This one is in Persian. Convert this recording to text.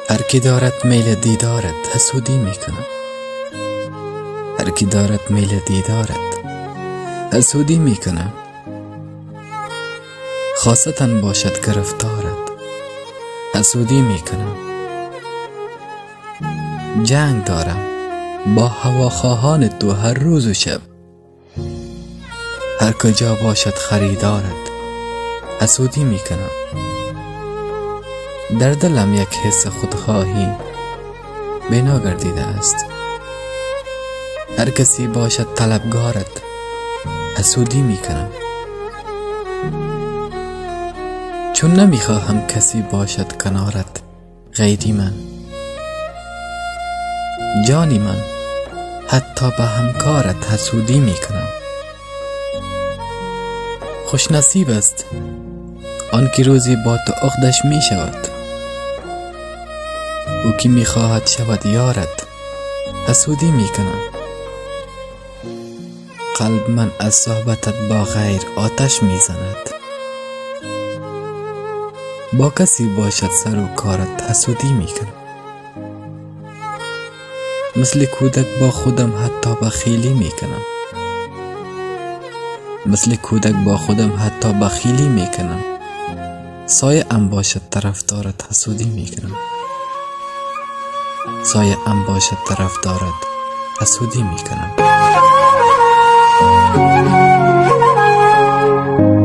هر کی دارد میل دیدارت حسودی میکنم. هر کی دارد میل دیدارت حسودی میکنم. خاصتاً باشد گرفتارت حسودی میکنم. جنگ دارم با هواخواهان تو هر روز و شب. هر کجا باشد خریدارت حسودی میکنم. در دلم یک حس خودخواهی بنا گردیده است. هر کسی باشد طلبگارت حسودی میکنم. چون نمیخواهم کسی باشد کنارت غیری من. جانی من حتی به همکارت حسودی میکنم. خوش نصیب است آن که روزی با تو عقدش می شود. او که می خواهد شود یارت حسودی می کنم. قلب من از صحبتت با غیر آتش می زند. با کسی باشد سر و کارت حسودی می کنم. مثل کودک با خودم حتی بخیلی می کنم. مثل کودک با خودم حتی بخیلی می کنم. سایه ام باشد طرفدارت حسودی میکنم. سایه ام باشد طرفدارت حسودی میکنم.